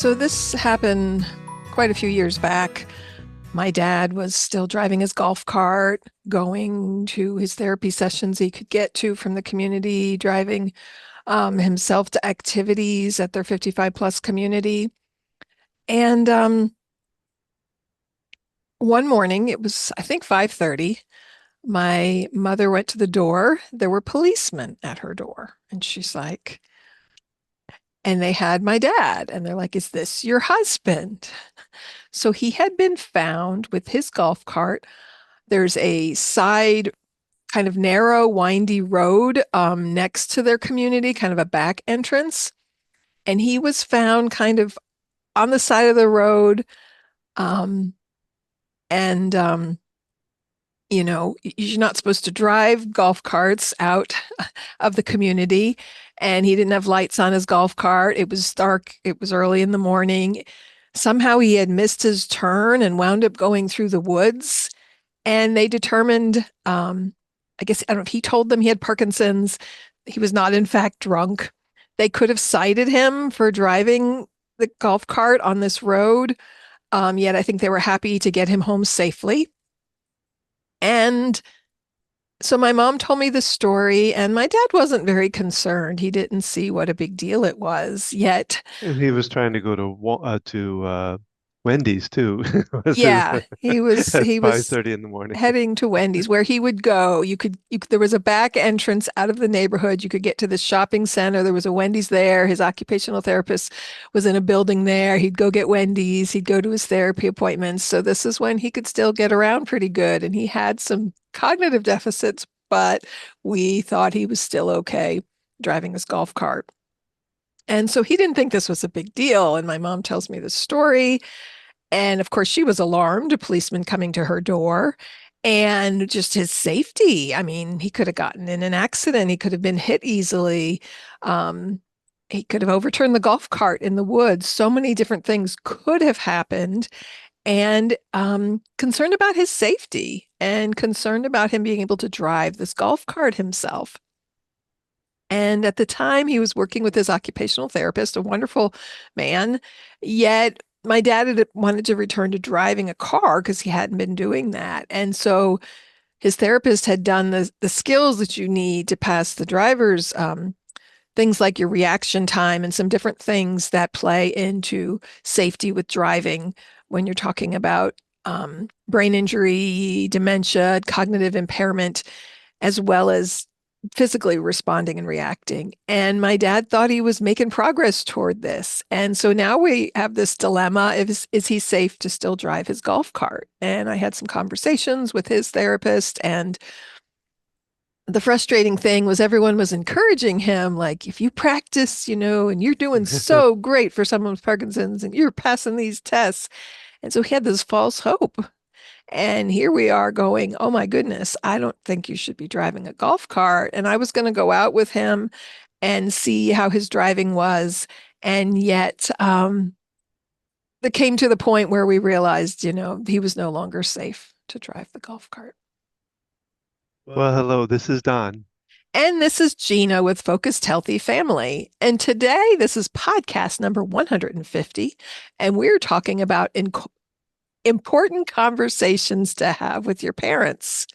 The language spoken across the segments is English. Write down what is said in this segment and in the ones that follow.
So this happened quite a few years back. My dad was still driving his golf cart, going to his therapy sessions he could get to from the community, driving himself to activities at their 55 plus community. And one morning, it was, I think, 5:30. My mother went to the door. There were policemen at her door. And she's like, and they had my dad. And they're like, "Is this your husband?" So he had been found with his golf cart. There's a side kind of narrow, windy road next to their community, kind of a back entrance. And he was found kind of on the side of the road. Um, and, you're not supposed to drive golf carts out of the community. And he didn't have lights on his golf cart. It was dark. It was early in the morning. Somehow he had missed his turn and wound up going through the woods. And they determined, I guess, I don't know if he told them he had Parkinson's. He was not, in fact, drunk. They could have cited him for driving the golf cart on this road. Yet I think they were happy to get him home safely. And so my mom told me the story, and my dad wasn't very concerned. He didn't see what a big deal it was. Yet And he was trying to go to Wendy's too. Was his yeah, he was at he was 5:30 in the morning. heading to Wendy's where he would go. There was a back entrance out of the neighborhood. You could get to the shopping center. There was a Wendy's there. His occupational therapist was in a building there. He'd go get Wendy's. He'd go to his therapy appointments. So this is when he could still get around pretty good. And he had some cognitive deficits, but we thought he was still okay driving his golf cart. And so he didn't think this was a big deal. And my mom tells me the story. And of course, she was alarmed, a policeman coming to her door, and just his safety. I mean, he could have gotten in an accident, he could have been hit easily. Um, he could have overturned the golf cart in the woods. So many different things could have happened. And concerned about his safety and concerned about him being able to drive this golf cart himself. And at the time, he was working with his occupational therapist, a wonderful man. Yet my dad had wanted to return to driving a car because he hadn't been doing that. And so his therapist had done the skills that you need to pass the driver's things like your reaction time and some different things that play into safety with driving when you're talking about brain injury, dementia, cognitive impairment, as well as physically responding and reacting. And my dad thought he was making progress toward this. And so now we have this dilemma. Is he safe to still drive his golf cart? And I had some conversations with his therapist. And the frustrating thing was everyone was encouraging him, like, if you practice, and you're doing so great for someone with Parkinson's and you're passing these tests. And so he had this false hope. And here we are going, "Oh my goodness, I don't think you should be driving a golf cart." And I was going to go out with him and see how his driving was. And yet, it came to the point where we realized, he was no longer safe to drive the golf cart. Well, hello, this is Don. And this is Gina with Focused Healthy Family. And today, this is podcast number 150. And we're talking about important conversations to have with your parents.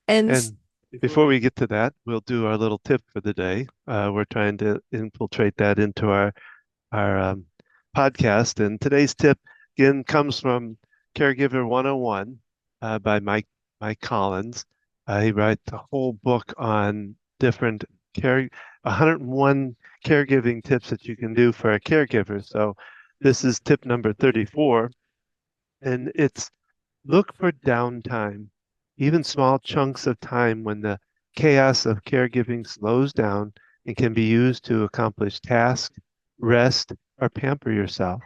And And before we get to that, we'll do our little tip for the day. We're trying to infiltrate that into our podcast. And today's tip again comes from Caregiver 101 by Mike Collins. He writes a whole book on different 101 caregiving tips that you can do for a caregiver. So this is tip number 34, and it's look for downtime, even small chunks of time when the chaos of caregiving slows down and can be used to accomplish tasks, rest, or pamper yourself.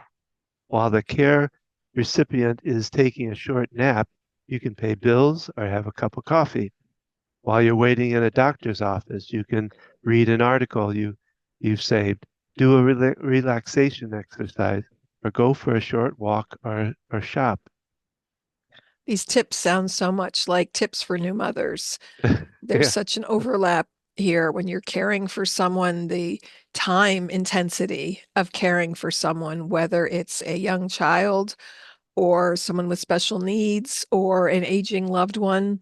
While the care recipient is taking a short nap, you can pay bills or have a cup of coffee. While you're waiting in a doctor's office, you can read an article you've saved, do a relaxation exercise, or go for a short walk or shop. these tips sound so much like tips for new mothers. There's Yeah. such an overlap here when you're caring for someone, the time intensity of caring for someone, whether it's a young child or someone with special needs or an aging loved one,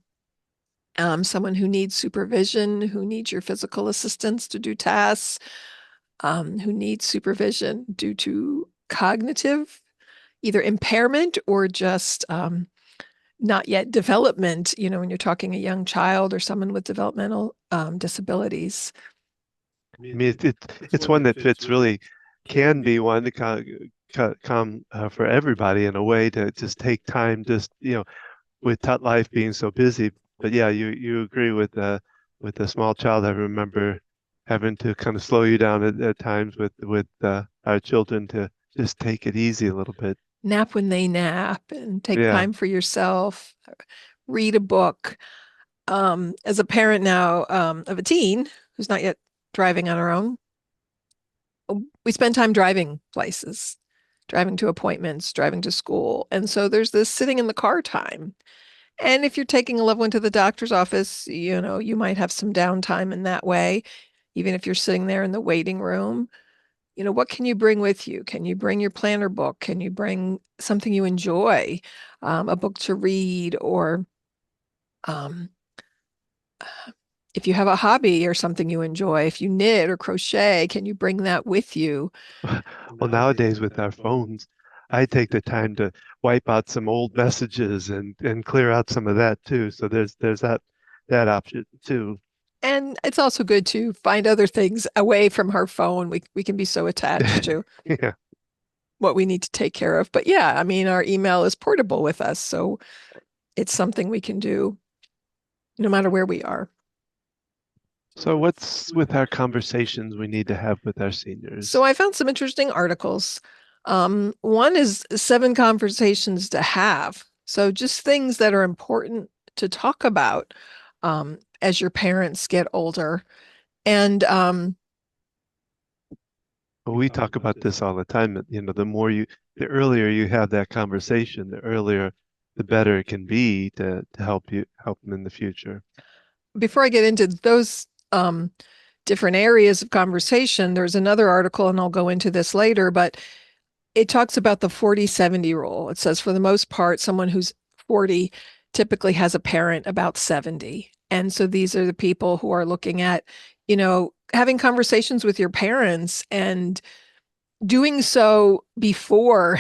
someone who needs supervision, who needs your physical assistance to do tasks, who needs supervision due to cognitive, either impairment or just not yet development, when you're talking a young child or someone with developmental disabilities. I mean, it's one that fits really, can be one to come for everybody in a way to just take time, just, with life being so busy. But yeah, you agree with the small child. I remember having to kind of slow you down at times with our children to just take it easy a little bit. Nap when they nap and take Yeah. time for yourself, read a book. As a parent now of a teen who's not yet driving on her own, we spend time driving places, driving to appointments, driving to school. And so there's this sitting in the car time. And if you're taking a loved one to the doctor's office, you might have some downtime in that way, even if you're sitting there in the waiting room. What can you bring with you? Can you bring your planner book? Can you bring something you enjoy, a book to read, or um, if you have a hobby or something you enjoy, if you knit or crochet, can you bring that with you? Well, nowadays with our phones, I take the time to wipe out some old messages and clear out some of that too. So there's that option too. And it's also good to find other things away from our phone. We can be so attached to Yeah. what we need to take care of. But yeah, I mean, our email is portable with us, so it's something we can do no matter where we are. So what's with our conversations we need to have with our So seniors? I found some interesting articles. One is 7 conversations to have. So just things that are important to talk about as your parents get older. And Well, we talk about this all the time. The earlier you have that conversation, the earlier, the better it can be to help them in the future. before I get into those different areas of conversation, there's another article, and I'll go into this later, but it talks about the 40-70 rule. It says for the most part, someone who's 40 typically has a parent about 70. And so these are the people who are looking at, having conversations with your parents and doing so before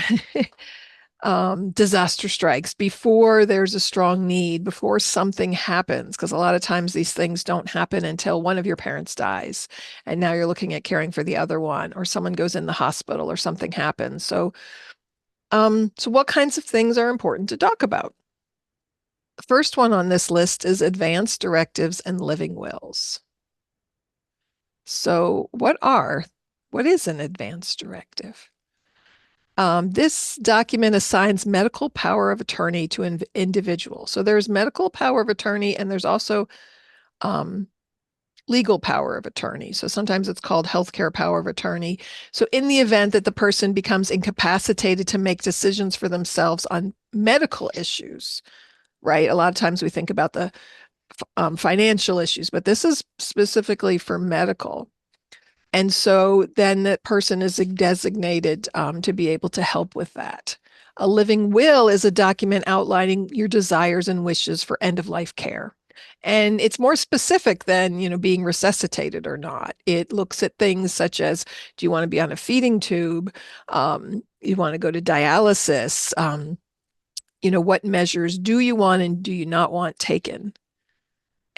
disaster strikes, before there's a strong need, before something happens, because a lot of times these things don't happen until one of your parents dies. And now you're looking at caring for the other one, or someone goes in the hospital or something happens. So what kinds of things are important to talk about? The first one on this list is advance directives and living wills. So what is an advance directive? This document assigns medical power of attorney to an individual. So there's medical power of attorney, and there's also um, legal power of attorney. So sometimes it's called healthcare power of attorney. So in the event that the person becomes incapacitated to make decisions for themselves on medical issues, right? A lot of times we think about the financial issues, but this is specifically for medical. And so then that person is designated to be able to help with that. A living will is a document outlining your desires and wishes for end of life care. And it's more specific than, being resuscitated or not. It looks at things such as, do you want to be on a feeding tube? You want to go to dialysis? What measures do you want and do you not want taken?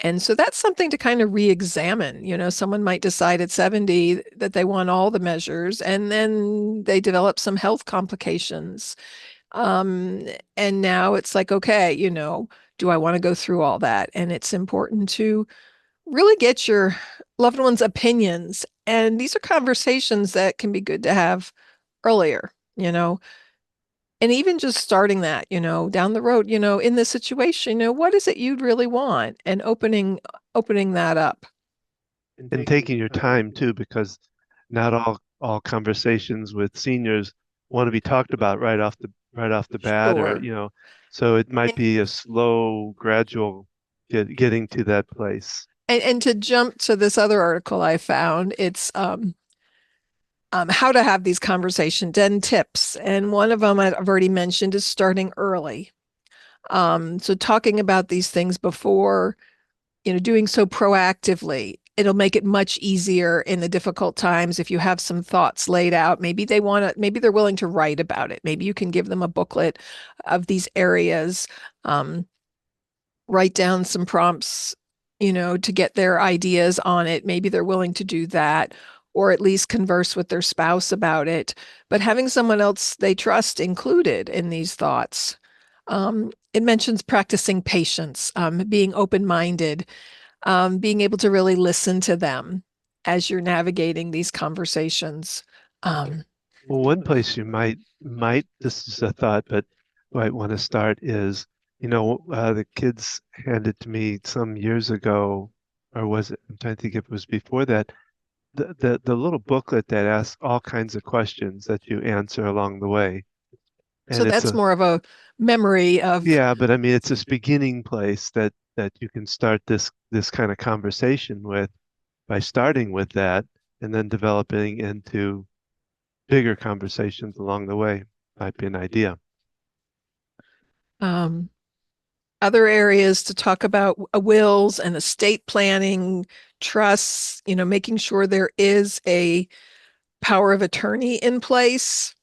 And so that's something to kind of re-examine. Someone might decide at 70 that they want all the measures, and then they develop some health complications. Um, and now it's like, okay, do I want to go through all that? And it's important to really get your loved one's opinions. And these are conversations that can be good to have earlier, and even just starting that, down the road, in this situation, what is it you'd really want? And opening that up. And taking your time too, because not all conversations with seniors want to be talked about right off the bat, or Sure. so it might be a slow, gradual getting to that place. And to jump to this other article I found, it's how to have these conversations, 10 tips. And one of them I've already mentioned is starting early. So talking about these things before, doing so proactively. It'll make it much easier in the difficult times if you have some thoughts laid out. Maybe they're willing to write about it. Maybe you can give them a booklet of these areas. Um, Write down some prompts, to get their ideas on it. Maybe they're willing to do that, or at least converse with their spouse about it. But having someone else they trust included in these thoughts. It mentions practicing patience, being open-minded, being able to really listen to them as you're navigating these conversations. Um, Well, one place you might this is a thought, but might want to start is, the kids handed to me some years ago, or was it? I'm trying to think if it was before that. The little booklet that asks all kinds of questions that you answer along the way, so and it's that's a more of a memory of. yeah, but I mean it's this beginning place that you can start this kind of conversation with by starting with that, and then developing into bigger conversations along the way might be an idea. um, Other areas to talk about wills and estate planning, trusts, making sure there is a power of attorney in place.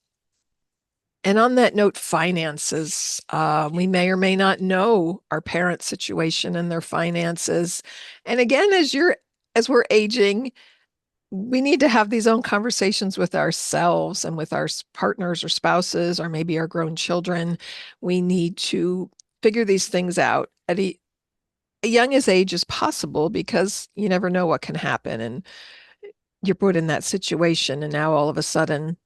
And on that note, finances. We may or may not know our parents' situation and their finances. And again, as we're aging, we need to have these own conversations with ourselves and with our partners or spouses or maybe our grown children. We need to figure these things out at a young as age as possible because you never know what can happen. And you're put in that situation. And now all of a sudden,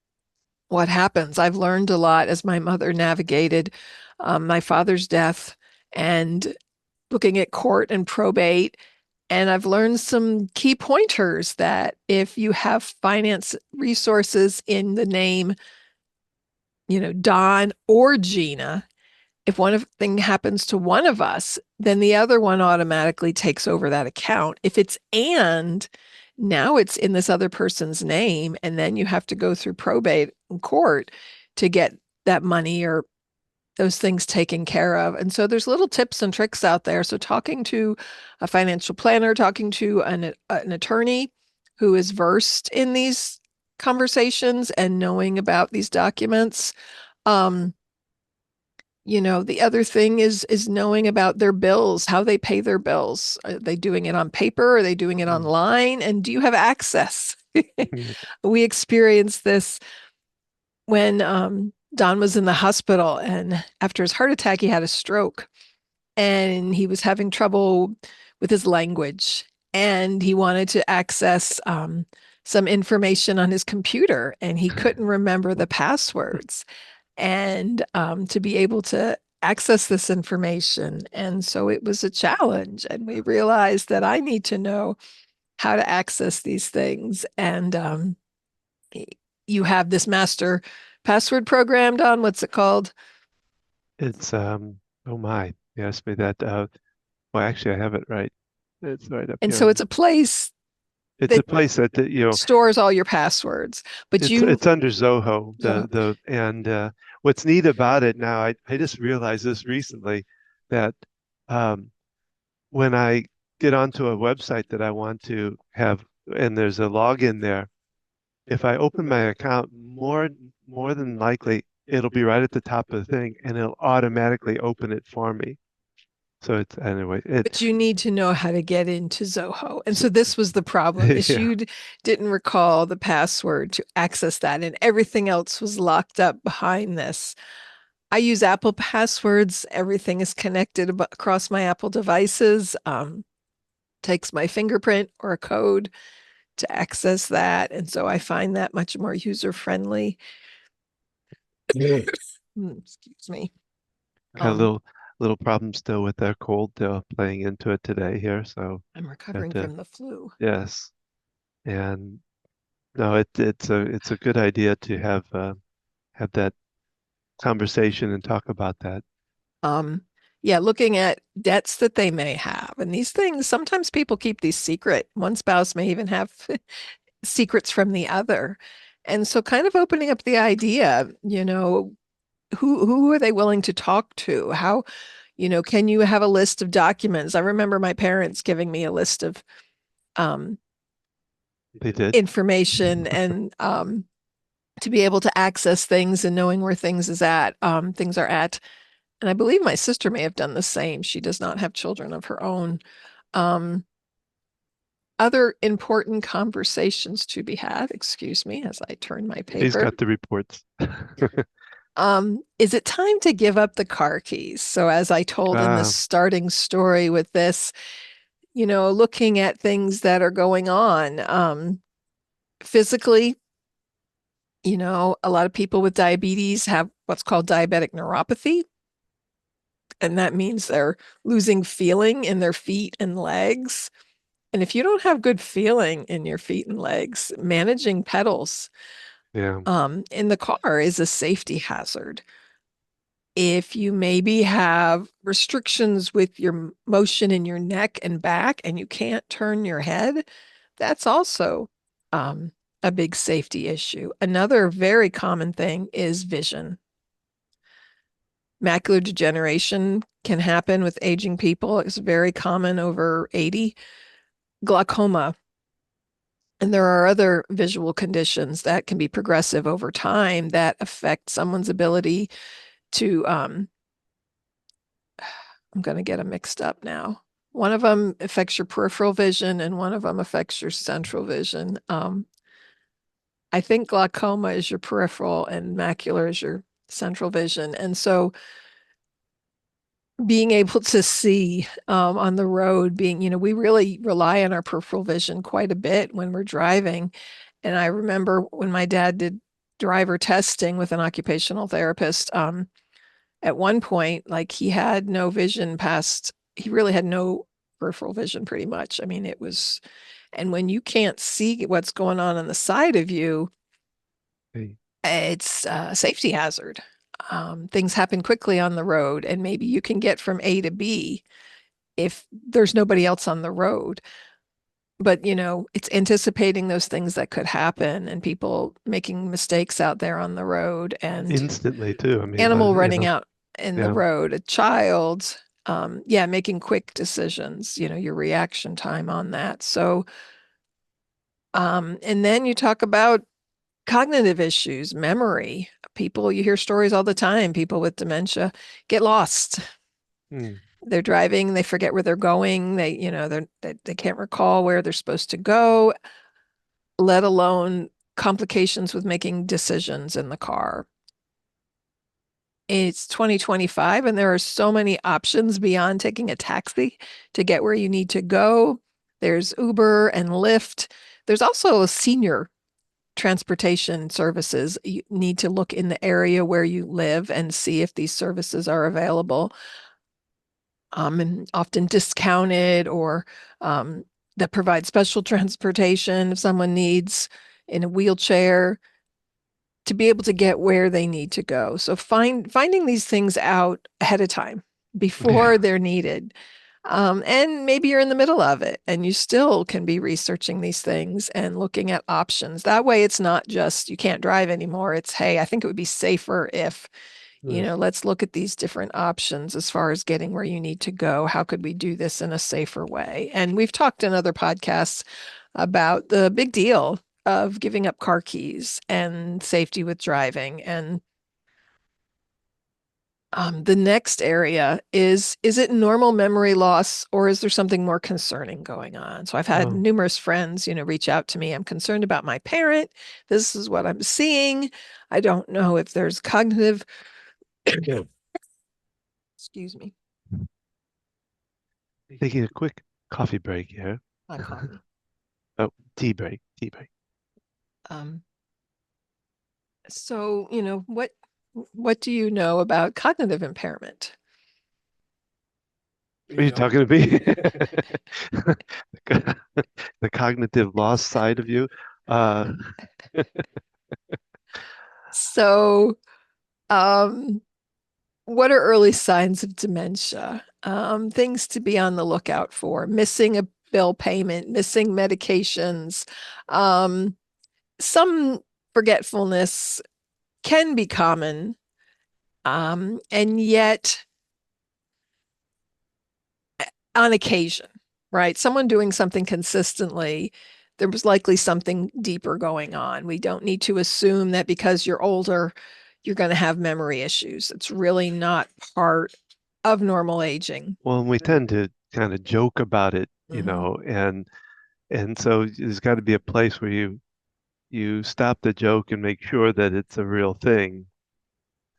what happens? I've learned a lot as my mother navigated my father's death and looking at court and probate. And I've learned some key pointers that if you have finance resources in the name, Don or Gina, if one thing happens to one of us, then the other one automatically takes over that account. If it's and now it's in this other person's name, and then you have to go through probate and court to get that money or those things taken care of. And so there's little tips and tricks out there. So talking to a financial planner, talking to an attorney who is versed in these conversations and knowing about these documents. Um, the other thing is knowing about their bills, how they pay their bills. Are they doing it on paper? Are they doing it Mm. online? And do you have access? We experienced this when Don was in the hospital, and after his heart attack, he had a stroke, and he was having trouble with his language, and he wanted to access some information on his computer, and he couldn't remember the passwords and to be able to access this information. And so it was a challenge. And we realized that I need to know how to access these things. And you have this master password programmed on, what's it called? It's oh my, you asked me that. Well, actually, I have it right. It's right up And here. so it's a place It's a that place that stores all your passwords, but you, it's under Zoho. uh, The and what's neat about it now, I just realized this recently that um, when I get onto a website that I want to have, and there's a login there, if I open my account, more than likely it'll be right at the top of the thing, and it'll automatically open it for me. So it's anyway, but you need to know how to get into Zoho. And so, so this was the problem is yeah. you didn't recall the password to access that and everything else was locked up behind this. I use Apple passwords. Everything is connected across my Apple devices. Takes my fingerprint or a code to access that. And so I find that much more user friendly. Excuse me. Got a Um, little problem still with their cold playing into it today here, so I'm have recovering to from the flu. yes. And no, it's a good idea to have that conversation and talk about that. Um, Yeah, looking at debts that they may have. And these things, sometimes people keep these secret. One spouse may even have secrets from the other. And so kind of opening up the idea, who are they willing to talk to? How, can you have a list of documents? I remember my parents giving me a list of um, They did. information and to be able to access things and knowing where things are at. And I believe my sister may have done the same. She does not have children of her own. Um, Other important conversations to be had, excuse me, as I turn my He's paper. got the reports. Is it time to give up the car keys? So, as I told in the Ah, starting story with this, looking at things that are going on physically, a lot of people with diabetes have what's called diabetic neuropathy. And that means they're losing feeling in their feet and legs. And if you don't have good feeling in your feet and legs, managing pedals yeah. in the car is a safety hazard. If you maybe have restrictions with your motion in your neck and back and you can't turn your head, that's also um, a big safety issue. Another very common thing is vision. Macular degeneration can happen with aging people. It's very common over 80. Glaucoma. And there are other visual conditions that can be progressive over time that affect someone's ability to, I'm going to get them mixed up now. One of them affects your peripheral vision and one of them affects your central vision. I think glaucoma is your peripheral and macular is your central vision. And so being able to see on the road, we really rely on our peripheral vision quite a bit when we're driving. And I remember when my dad did driver testing with an occupational therapist, at one point, like he really had no peripheral vision pretty much. I mean, and when you can't see what's going on the side of you, Hey, it's a safety hazard. Things happen quickly on the road, and maybe you can get from A to B if there's nobody else on the road. But, it's anticipating those things that could happen and people making mistakes out there on the road and instantly too. I mean, animal running out in the yeah. road, a child, yeah, making quick decisions, your reaction time on that. So, and then you talk about cognitive issues, memory. You hear stories all the time. People with dementia get lost. Hmm. They're driving, they forget where they're going. They can't recall where they're supposed to go, let alone complications with making decisions in the car. It's 2025 and there are so many options beyond taking a taxi to get where you need to go. There's Uber and Lyft. There's also senior transportation services. You need to look in the area where you live and see if these services are available, and often discounted or that provide special transportation if someone needs in a wheelchair to be able to get where they need to go. So finding these things out ahead of time before Yeah. they're needed. And maybe you're in the middle of it and you still can be researching these things and looking at options. That way, it's not just you can't drive anymore. It's, hey, I think it would be safer if, Yes. let's look at these different options as far as getting where you need to go. How could we do this in a safer way? And we've talked in other podcasts about the big deal of giving up car keys and safety with driving. And the next area is it normal memory loss or is there something more concerning going on? So I've had Oh, numerous friends, reach out to me. I'm concerned about my parent. This is what I'm seeing. I don't know if there's cognitive, excuse me, taking a quick coffee break here. not coffee. Oh, tea break. Tea break. Um, so, what do you know about cognitive impairment? Are you talking to me? The cognitive loss side of you. Uh, So, um, what are early signs of dementia? Things to be on the lookout for: missing a bill payment, missing medications, um, some forgetfulness can be common, and yet on occasion, right? Someone doing something consistently, there was likely something deeper going on. We don't need to assume that because you're older, you're going to have memory issues. It's really not part of normal aging. Well, and we tend to kind of joke about it, Mhm. and so there's got to be a place where you stop the joke and make sure that it's a real thing.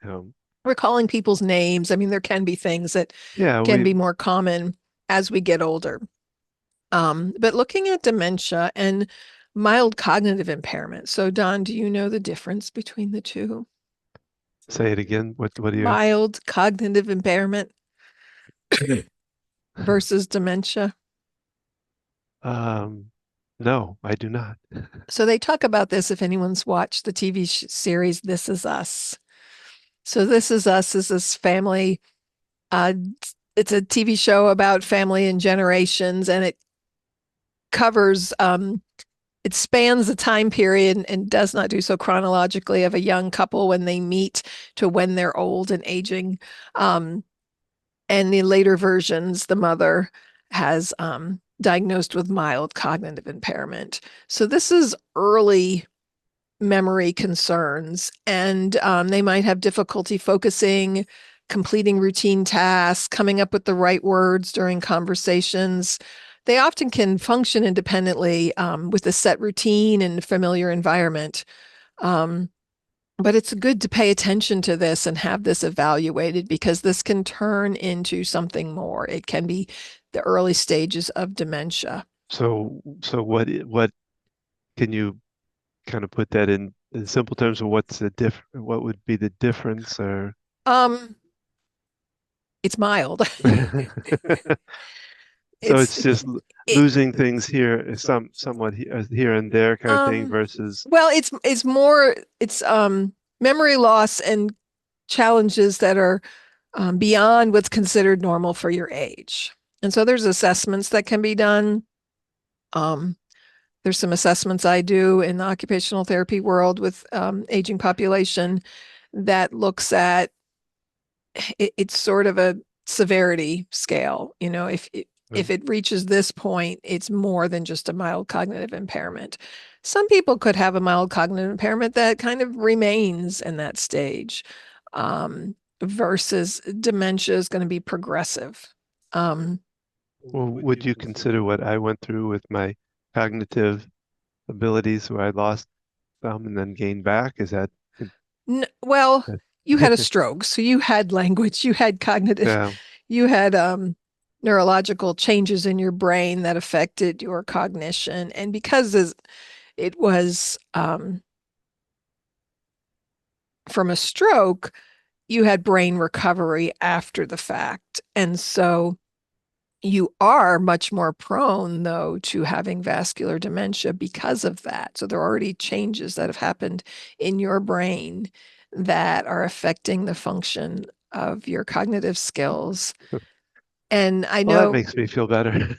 Um, Recalling people's names. I mean, there can be things that yeah, can we be more common as we get older. But looking at dementia and mild cognitive impairment. So, Don, do you know the difference between the two? say it again. What do you? Mild cognitive impairment versus dementia. Um, no, I do not. So they talk about this if anyone's watched the TV series This Is Us. So This Is Us is this family. Uh, it's a TV show about family and generations, and it covers it spans the time period and does not do so chronologically of a young couple when they meet to when they're old and aging. Um, and the later versions, the mother has diagnosed with mild cognitive impairment. So this is early memory concerns, and they might have difficulty focusing, completing routine tasks, coming up with the right words during conversations. They often can function independently with a set routine and familiar environment. Um, but it's good to pay attention to this and have this evaluated because this can turn into something more. It can be the early stages of dementia. So what can you kind of put that in simple terms of what's the what would be the difference or Um, it's mild. so it's it's just it, losing things here, somewhat here and there kind of thing um, versus well, it's more it's memory loss and challenges that are beyond what's considered normal for your age. And so there's assessments that can be done. Um, there's some assessments I do in the occupational therapy world with aging population that looks at it's sort of a severity scale. You know, if it reaches this point, it's more than just a mild cognitive impairment. Some people could have a mild cognitive impairment that kind of remains in that stage, versus dementia is going to be progressive. Um, well, would you consider what I went through with my cognitive abilities where I lost some and then gained back? Is that well, you had a stroke, so you had language, you had cognitive, yeah. you had neurological changes in your brain that affected your cognition. And because it was from a stroke, you had brain recovery after the fact. And so you are much more prone, though, to having vascular dementia because of that. So there are already changes that have happened in your brain that are affecting the function of your cognitive skills. And I Well, that know, makes me feel better.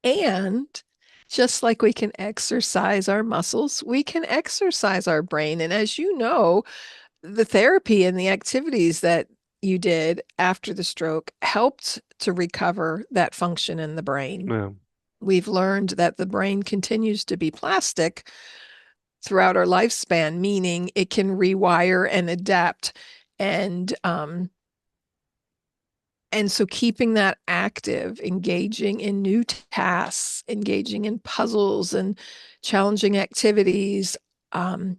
and just like we can exercise our muscles, we can exercise our brain. And as you know, the therapy and the activities that you did after the stroke helped to recover that function in the brain. Yeah. We've learned that the brain continues to be plastic throughout our lifespan, meaning it can rewire and adapt. And so keeping that active, engaging in new tasks, engaging in puzzles and challenging activities, um,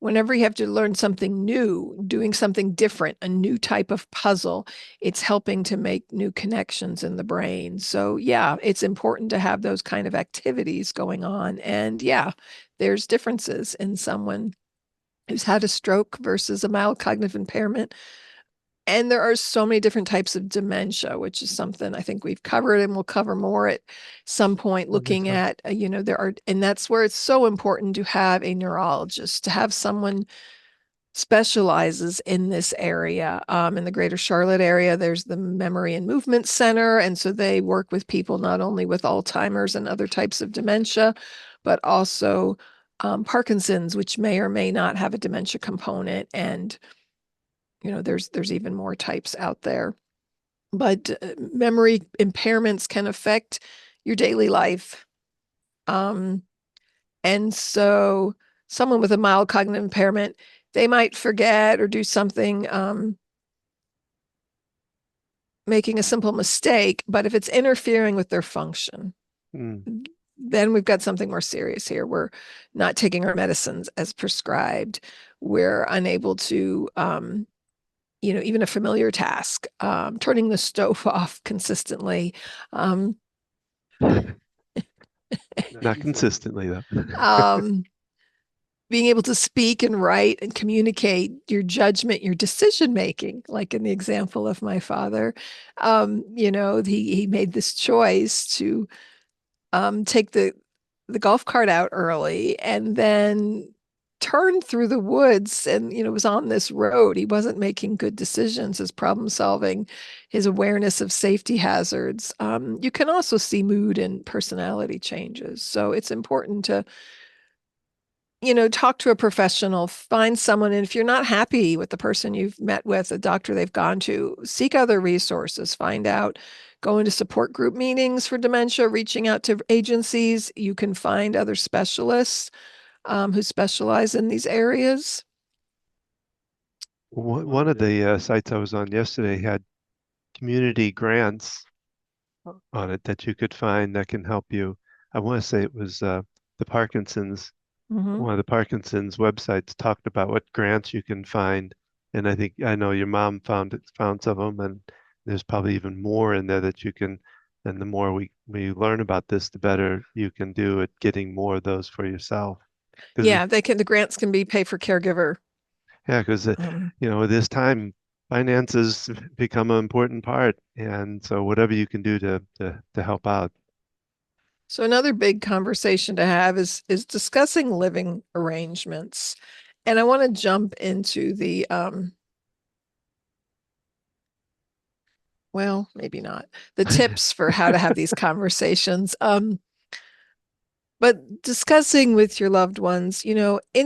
whenever you have to learn something new, doing something different, a new type of puzzle, it's helping to make new connections in the brain. So, yeah, it's important to have those kind of activities going on. And yeah, there's differences in someone who's had a stroke versus a mild cognitive impairment. And there are so many different types of dementia, which is something I think we've covered and we'll cover more at some point, I think looking so. at, there are, and that's where it's so important to have a neurologist, to have someone specializes in this area. In the greater Charlotte area, there's the Memory and Movement Center. And so they work with people not only with Alzheimer's and other types of dementia, but also Parkinson's, which may or may not have a dementia component. And, there's even more types out there. But memory impairments can affect your daily life. Um, and so someone with a mild cognitive impairment, they might forget or do something, making a simple mistake, but if it's interfering with their function, Mm. then we've got something more serious here. We're not taking our medicines as prescribed. We're unable to, even a familiar task, turning the stove off consistently, um, Not consistently, though. um, being able to speak and write and communicate your judgment, your decision making, like in the example of my father. He made this choice to take the golf cart out early and then turned through the woods and was on this road. He wasn't making good decisions. His problem solving, his awareness of safety hazards. You can also see mood and personality changes. So it's important to talk to a professional, find someone. And if you're not happy with the person you've met with, a doctor they've gone to, seek other resources, find out, go into support group meetings for dementia, reaching out to agencies. You can find other specialists who specialize in these areas. One of the sites I was on yesterday had community grants on it that you could find that can help you. I want to say it was the Parkinson's, Mhm. one of the Parkinson's websites talked about what grants you can find. And I know your mom found some of them, and there's probably even more in there that you can. And the more we learn about this, the better you can do at getting more of those for yourself. Because Yeah, the grants can be pay for caregiver. yeah, because Um, this time finances become an important part, and so whatever you can do to help out. so another big conversation to have is discussing living arrangements. And I want to jump into the well, maybe not, the tips for how to have these conversations. But discussing with your loved ones, in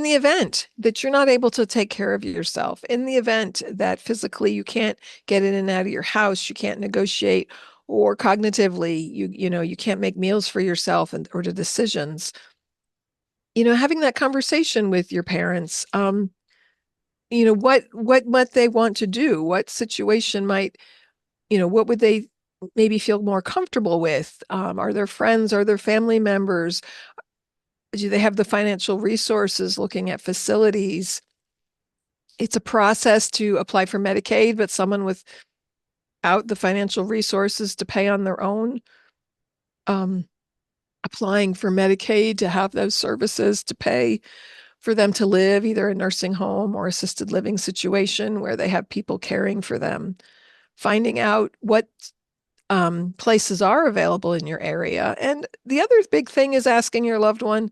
the event that you're not able to take care of yourself, in the event that physically you can't get in and out of your house, you can't negotiate, or cognitively you can't make meals for yourself and or the decisions, having that conversation with your parents, what they want to do, what situation might, what would they maybe feel more comfortable with? Are there friends? Are there family members? Do they have the financial resources looking at facilities? It's a process to apply for Medicaid, but someone without the financial resources to pay on their own, um, applying for Medicaid to have those services to pay for them to live either a nursing home or assisted living situation where they have people caring for them, finding out what places are available in your area. And the other big thing is asking your loved one,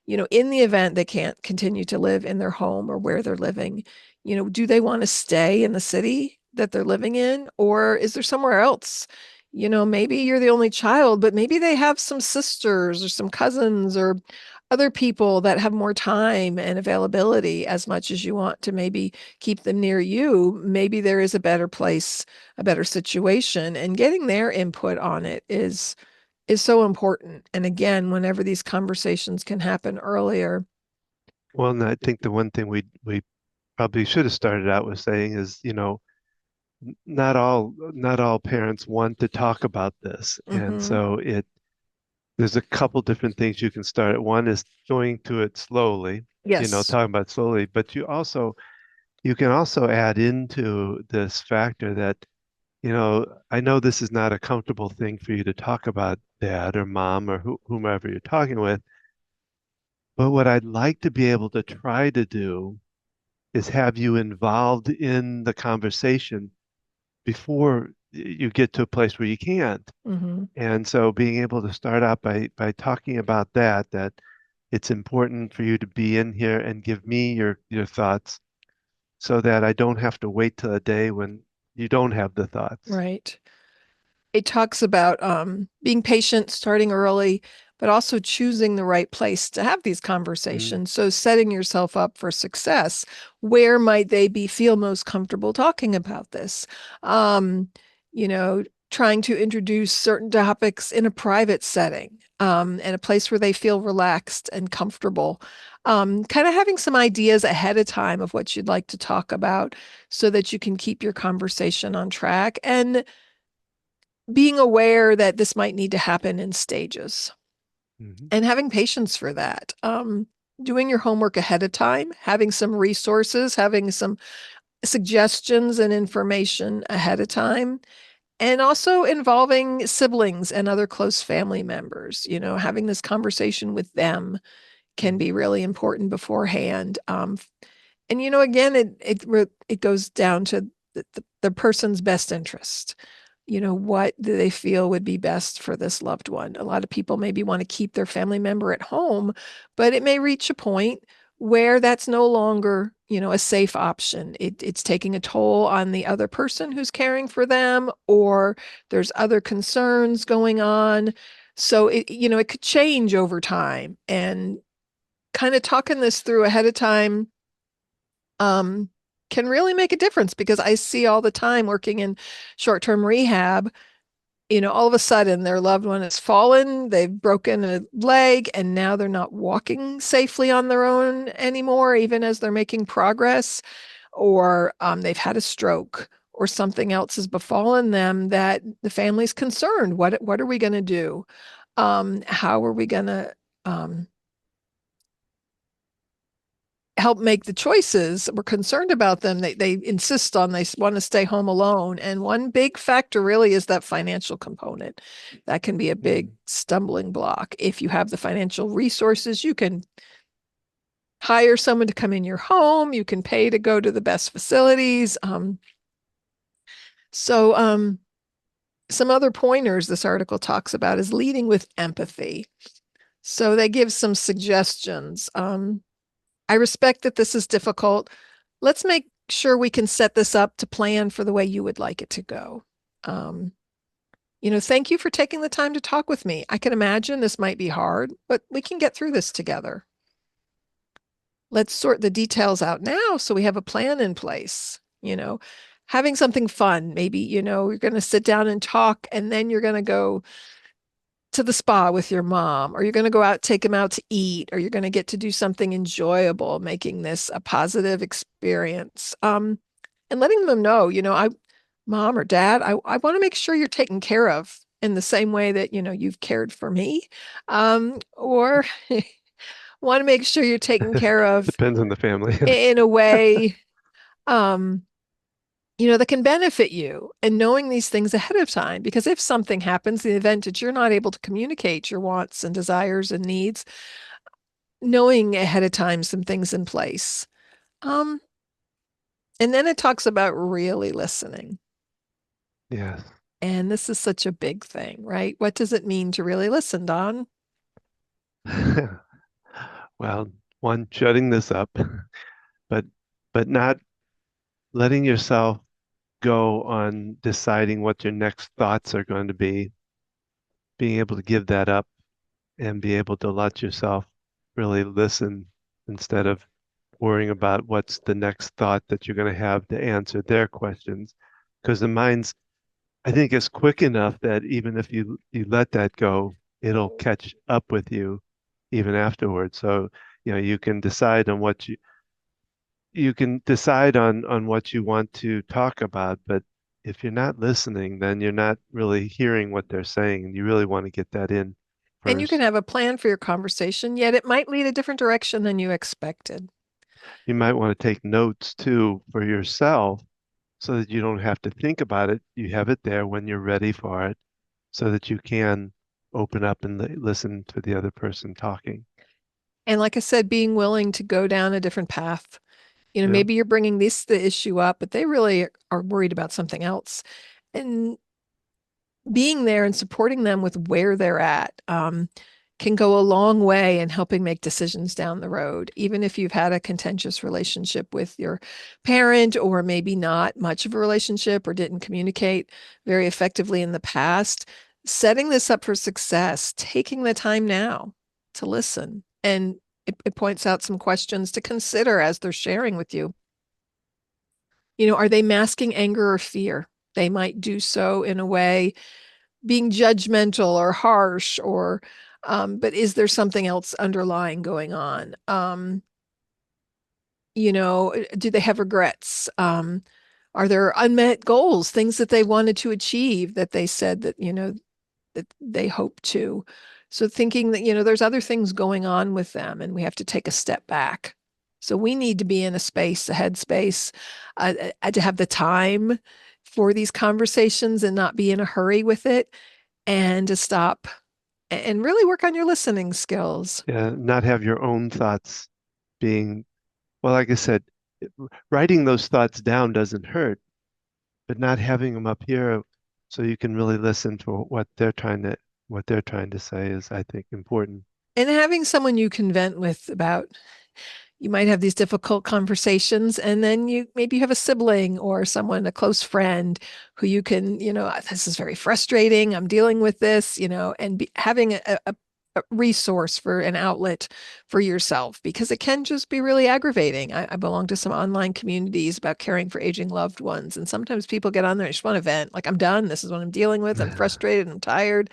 in the event they can't continue to live in their home or where they're living, do they want to stay in the city that they're living in, or is there somewhere else? Maybe you're the only child, but maybe they have some sisters or some cousins or other people that have more time and availability as much as you want to maybe keep them near you. Maybe there is a better place, a better situation, and getting their input on it is so important. And again, whenever these conversations can happen earlier. Well, and I think the one thing we probably should have started out with saying is, not all parents want to talk about this, and Hmm. so there's a couple different things you can start at. One is going to it slowly, Yes. talking about it slowly, but you can also add into this factor that, I know this is not a comfortable thing for you to talk about dad or mom or whomever you're talking with, but what I'd like to be able to try to do is have you involved in the conversation before you get to a place where you can't. Hmm. And so being able to start out by talking about that it's important for you to be in here and give me your thoughts. so that I don't have to wait till a day when you don't have the thoughts. Right. It talks about being patient, starting early, but also choosing the right place to have these Mm, conversations. So setting yourself up for success. Where might they be feel most comfortable talking about this? Um, you know, trying to introduce certain topics in a private setting, and a place where they feel relaxed and comfortable. Kind of having some ideas ahead of time of what you'd like to talk about so that you can keep your conversation on track, and being aware that this might need to happen in stages mhm, and having patience for that. Doing your homework ahead of time, having some resources, having some suggestions and information ahead of time, and also involving siblings and other close family members. Having this conversation with them can mhm, be really important beforehand. And again, it goes down to the person's best interest. What do they feel would be best for this loved one? A lot of people maybe want to keep their family member at home, but it may reach a point where that's no longer, a safe option. It's taking a toll on the other person who's caring for them, or there's other concerns going on. So it could change over time, and kind of talking this through ahead of time um, can really make a difference, because I see all the time working in short-term rehab, all of a sudden their loved one has fallen, they've broken a leg, and now they're not walking safely on their own anymore, even as they're making progress, or they've had a stroke, or something else has befallen them that the family's concerned. What are we going to do? How are we going to um, help make the choices? We're concerned about them. They insist on they want to stay home alone. And one big factor really is that financial component. That can be a big mhm. stumbling block. If you have the financial resources, you can hire someone to come in your home. You can pay to go to the best facilities. So some other pointers this article talks about is leading with empathy. So they give some suggestions. I respect that this is difficult. Let's make sure we can set this up to plan for the way you would like it to go. Um, Thank you for taking the time to talk with me. I can imagine this might be hard, but we can get through this together. Let's sort the details out now so we have a plan in place. Having something fun. Maybe, you're going to sit down and talk, and then you're going to go to the spa with your mom, or you're going to go out, take them out to eat, or you're going to get to do something enjoyable, making this a positive experience. And letting them know, mom or dad, I want to make sure you're taken care of in the same way that, you've cared for me. Or want to make sure you're taken care of Depends on the family. in a way, um, that can benefit you, and knowing these things ahead of time. Because if something happens, in the event that you're not able to communicate your wants and desires and needs, knowing ahead of time some things in place. Um, and then it talks about really listening. Yes. And this is such a big thing, right? What does it mean to really listen, Don? Well, one, shutting this up, but not letting yourself go on deciding what your next thoughts are going to be, being able to give that up and be able to let yourself really listen instead of worrying about what's the next thought that you're going to have to answer their questions. Because the mind's, I think, is quick enough that even if you let that go, it'll catch up with you even afterwards. So, you can decide on what you can decide on what you want to talk about, but if you're not listening, then you're not really hearing what they're saying, and you really want to get that in And you can first. have a plan for your conversation, yet it might lead a different direction than you expected. You might want to take notes too for yourself so that you don't have to think about it. You have it there when you're ready for it so that you can open up and listen to the other person talking. And like I said, being willing to go down a different path. Yeah. Maybe you're bringing the issue up, but they really are worried about something else. And being there and supporting them with where they're at. can go a long way in helping make decisions down the road, even if you've had a contentious relationship with your parent, or maybe not much of a relationship, or didn't communicate very effectively in the past. Setting this up for success, taking the time now to listen. And it points out some questions to consider as they're sharing with you. Are they masking anger or fear? They might do so in a way being judgmental or harsh, or but is there something else underlying going on? Do they have regrets? Are there unmet goals, things that they wanted to achieve that they said that they hope to? So thinking that, there's other things going on with them and we have to take a step back. So we need to be in a space, a headspace, to have the time for these conversations and not be in a hurry with it, and to stop and really work on your listening skills. Yeah, not have your own thoughts being, well, like I said, writing those thoughts down doesn't hurt, but not having them up here so you can really listen to what they're trying to say is, I think, important. And having someone you can vent with about, you might have these difficult conversations, and then you have a sibling or someone, a close friend, who you can, this is very frustrating, I'm dealing with this, and having a resource for an outlet for yourself, because it can just be really aggravating. I belong to some online communities about caring for aging loved ones, and sometimes people get on there and just want to vent, like, I'm done, this is what I'm dealing with, I'm frustrated, I'm tired.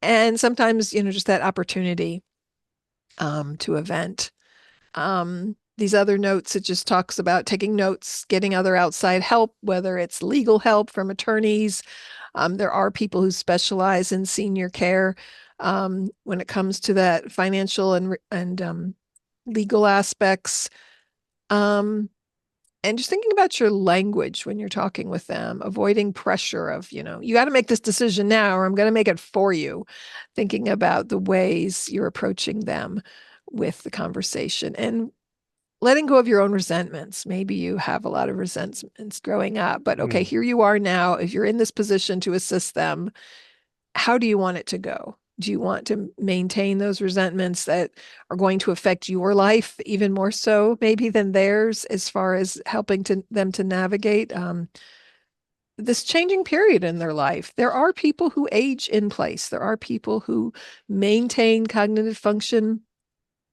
And sometimes, just that opportunity to event. These other notes, it just talks about taking notes, getting other outside help, whether it's legal help from attorneys. There are people who specialize in senior care when it comes to that financial and legal aspects. Um, and just thinking about your language when you're talking with them, avoiding pressure of, you got to make this decision now, or I'm going to make it for you. Thinking about the ways you're approaching them with the conversation, and letting go of your own resentments. Maybe you have a lot of resentments growing up, but okay, Mm. here you are now. If you're in this position to assist them, how do you want it to go? Do you want to maintain those resentments that are going to affect your life even more so, maybe, than theirs, as far as helping them to navigate this changing period in their life? There are people who age in place. There are people who maintain cognitive function.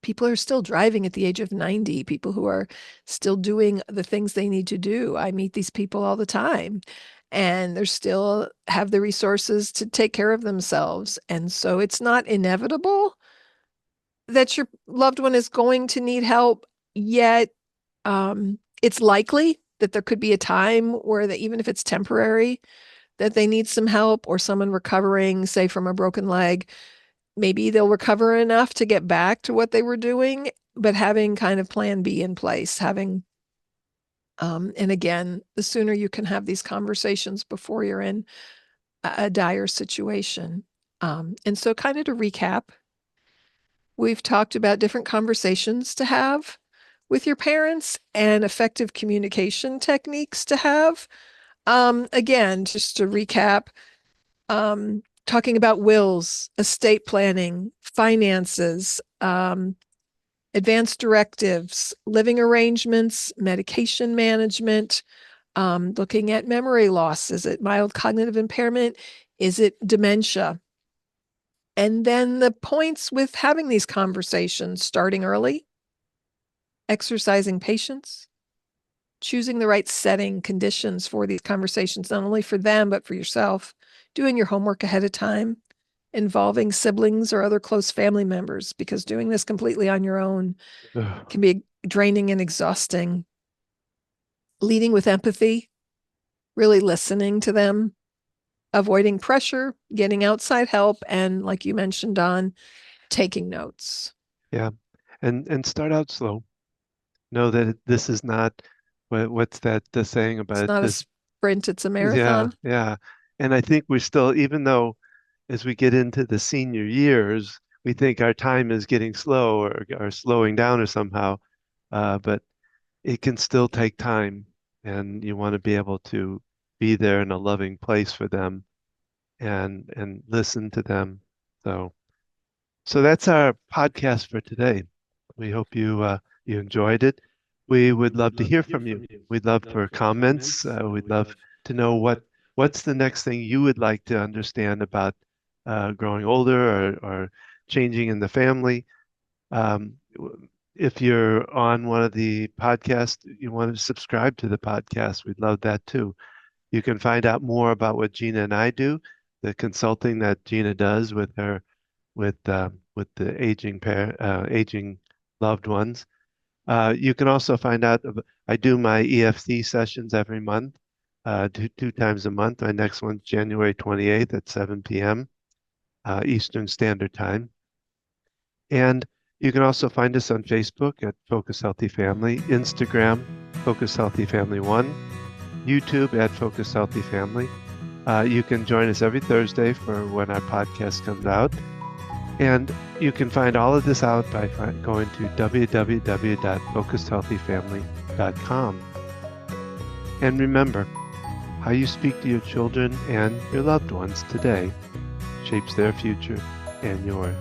People are still driving at the age of 90, people who are still doing the things they need to do. I meet these people all the time, and they're still have the resources to take care of themselves. And so it's not inevitable that your loved one is going to need help, yet it's likely that there could be a time where that, even if it's temporary, that they need some help, or someone recovering, say, from a broken leg. Maybe they'll recover enough to get back to what they were doing, but having kind of plan B in place, and again, the sooner you can have these conversations before you're in a dire situation. And so, kind of to recap, we've talked about different conversations to have with your parents and effective communication techniques to have. Again, just to recap, talking about wills, estate planning, finances, advanced directives, living arrangements, medication management, looking at memory loss. Is it mild cognitive impairment? Is it dementia? And then the points with having these conversations: starting early, exercising patience, choosing the right setting conditions for these conversations, not only for them, but for yourself, doing your homework ahead of time, involving siblings or other close family members, because doing this completely on your own Ugh. can be draining and exhausting. Leading with empathy, really listening to them, avoiding pressure, getting outside help, and, like you mentioned, Don, taking notes. Yeah, and start out slow. Know that this is not what's that the saying It's about not a this? sprint, it's a Yeah, marathon. yeah. And I think we're still, even though as we get into the senior years, we think our time is getting slow or slowing down or somehow, but it can still take time, and you want to be able to be there in a loving place for them and listen to them. So. So that's our podcast for today. We hope you enjoyed it. We would love to hear from you. We'd love for comments. We'd love to know what's the next thing you would like to understand about growing older or changing in the family. Um, if you're on one of the podcasts, you want to subscribe to the podcast. We'd love that too. You can find out more about what Gina and I do, the consulting that Gina does with the aging loved ones. You can also find out. I do my EFT sessions every month, two times a month. My next one's January 28th at 7 p.m. Eastern Standard Time. And you can also find us on Facebook at Focus Healthy Family, Instagram, Focus Healthy Family One, YouTube at Focus Healthy Family. You can join us every Thursday for when our podcast comes out. And you can find all of this out by going to www.focusedhealthyfamily.com. And remember, how you speak to your children and your loved ones today shapes their future and yours.